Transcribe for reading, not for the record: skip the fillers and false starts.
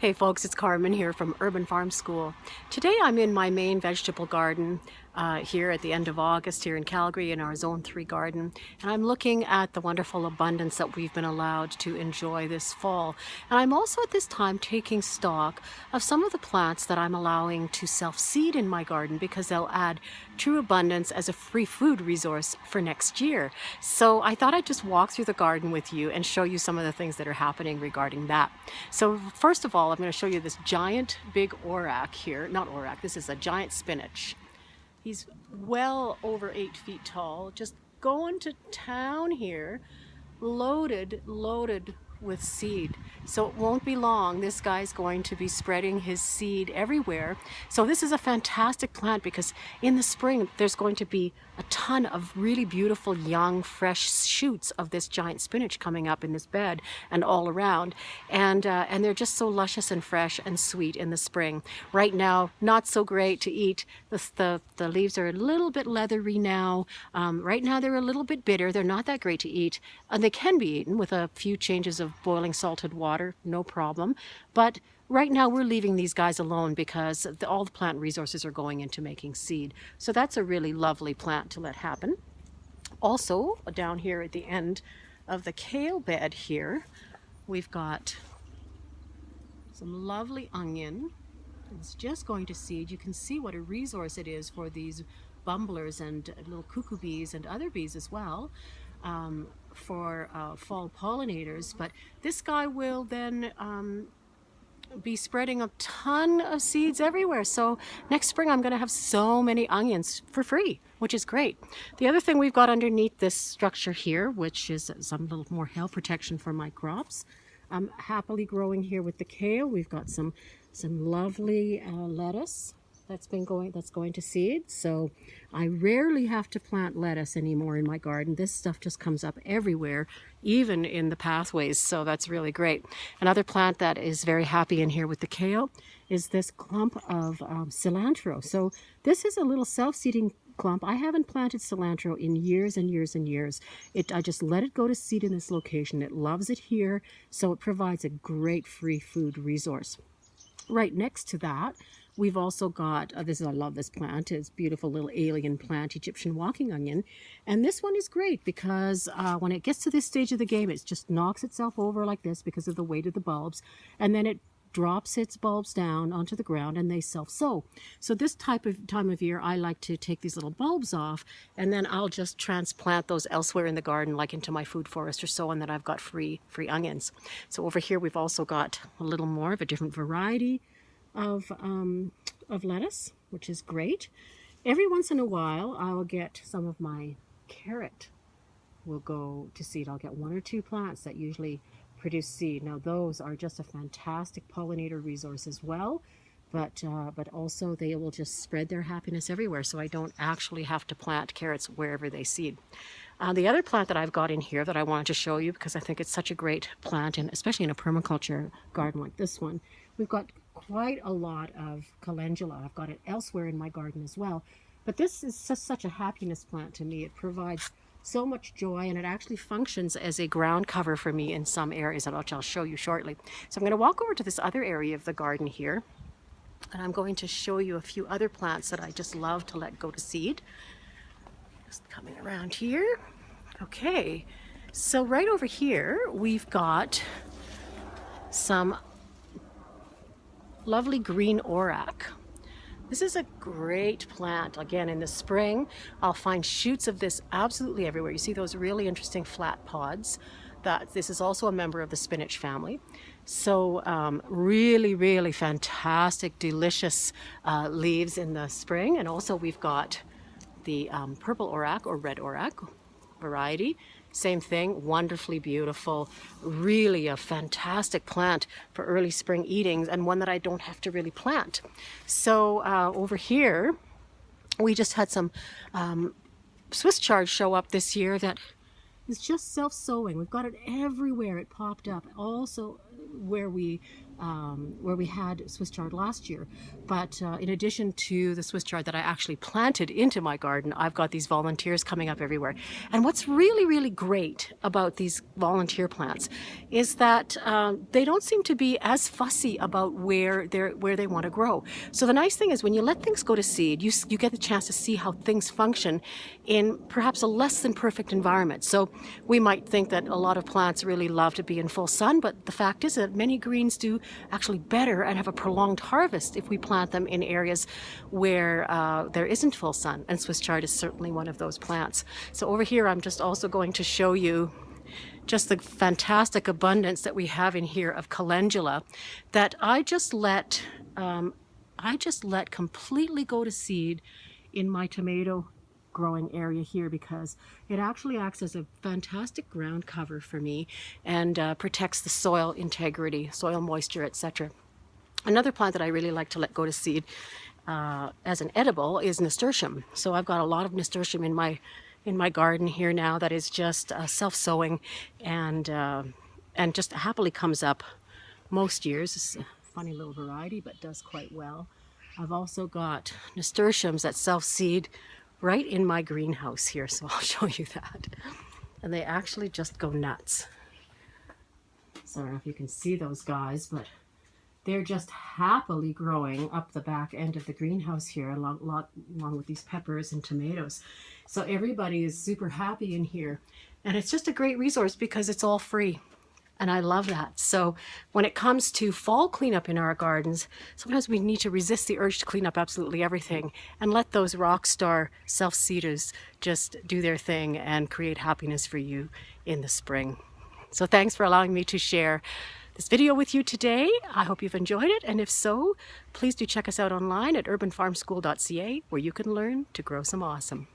Hey folks, it's Carmen here from Urban Farm School. Today I'm in my main vegetable garden here at the end of August here in Calgary in our Zone 3 garden, and I'm looking at the wonderful abundance that we've been allowed to enjoy this fall. And I'm also at this time taking stock of some of the plants that I'm allowing to self-seed in my garden because they'll add true abundance as a free food resource for next year. So I thought I'd just walk through the garden with you and show you some of the things that are happening regarding that. So first of all, I'm going to show you this giant big orac here. Not orac, this is a giant spinach. He's well over 8 feet tall, just going to town here, loaded with seed. So it won't be long. This guy's going to be spreading his seed everywhere. So this is a fantastic plant because in the spring there's going to be a ton of really beautiful young fresh shoots of this giant spinach coming up in this bed and all around, and they're just so luscious and fresh and sweet in the spring. Right now, not so great to eat. The leaves are a little bit leathery now. Right now they're a little bit bitter. They're not that great to eat, and they can be eaten with a few changes of boiling salted water, no problem. But right now we're leaving these guys alone because all the plant resources are going into making seed. So that's a really lovely plant to let happen. Also, down here at the end of the kale bed here, we've got some lovely onion. It's just going to seed. You can see what a resource it is for these bumblers and little cuckoo bees and other bees as well. For fall pollinators, but this guy will then be spreading a ton of seeds everywhere. So next spring I'm going to have so many onions for free, which is great. The other thing we've got underneath this structure here, which is some little more hail protection for my crops. I'm happily growing here with the kale. We've got some lovely lettuce that's going to seed. So I rarely have to plant lettuce anymore in my garden. This stuff just comes up everywhere, even in the pathways. So that's really great. Another plant that is very happy in here with the kale is this clump of cilantro. So this is a little self-seeding clump. I haven't planted cilantro in years and years and years. I just let it go to seed in this location. It loves it here, so it provides a great free food resource. Right next to that, we've also got, I love this plant. It's a beautiful little alien plant, Egyptian walking onion. And this one is great because when it gets to this stage of the game, it just knocks itself over like this because of the weight of the bulbs. And then it drops its bulbs down onto the ground and they self-sow. So this time of year, I like to take these little bulbs off and then I'll just transplant those elsewhere in the garden, like into my food forest or so, and then I've got free onions. So over here, we've also got a little more of a different variety of lettuce, which is great. Every once in a while, I'll get some of my carrot will go to seed. I'll get 1 or 2 plants that usually produce seed. Now those are just a fantastic pollinator resource as well, but also they will just spread their happiness everywhere, so I don't actually have to plant carrots wherever they seed. The other plant that I've got in here that I wanted to show you because I think it's such a great plant, and especially in a permaculture garden like this one, we've got quite a lot of calendula. I've got it elsewhere in my garden as well, but this is such a happiness plant to me. It provides so much joy, and it actually functions as a ground cover for me in some areas, which I'll show you shortly. So I'm going to walk over to this other area of the garden here, and I'm going to show you a few other plants that I just love to let go to seed. Just coming around here. Okay, so right over here we've got some lovely green orac. This is a great plant. Again, in the spring, I'll find shoots of this absolutely everywhere. You see those really interesting flat pods. This is also a member of the spinach family. So really fantastic, delicious leaves in the spring. And also we've got the purple orac or red orac variety. Same thing, wonderfully beautiful, really a fantastic plant for early spring eatings, and one that I don't have to really plant. So over here, we just had some Swiss chard show up this year that is just self-sowing. We've got it everywhere. It popped up. Also where we where we had Swiss chard last year. But in addition to the Swiss chard that I actually planted into my garden, I've got these volunteers coming up everywhere. And what's really, really great about these volunteer plants is that they don't seem to be as fussy about where they want to grow. So the nice thing is when you let things go to seed, you get the chance to see how things function in perhaps a less than perfect environment. So we might think that a lot of plants really love to be in full sun, but the fact is that many greens do actually better and have a prolonged harvest if we plant them in areas where there isn't full sun, and Swiss chard is certainly one of those plants. So over here I'm just also going to show you just the fantastic abundance that we have in here of calendula that I just let completely go to seed in my tomato growing area here, because it actually acts as a fantastic ground cover for me and protects the soil integrity, soil moisture, etc. Another plant that I really like to let go to seed as an edible is nasturtium. So I've got a lot of nasturtium in my garden here now that is just self-sowing and just happily comes up most years. It's a funny little variety, but does quite well. I've also got nasturtiums that self-seed right in my greenhouse here, so I'll show you that. And they actually just go nuts. So I don't know if you can see those guys, but they're just happily growing up the back end of the greenhouse here, along with these peppers and tomatoes. So everybody is super happy in here. And it's just a great resource because it's all free. And I love that. So when it comes to fall cleanup in our gardens, sometimes we need to resist the urge to clean up absolutely everything and let those rock star self-seeders just do their thing and create happiness for you in the spring. So thanks for allowing me to share this video with you today. I hope you've enjoyed it. And if so, please do check us out online at urbanfarmschool.ca, where you can learn to grow some awesome.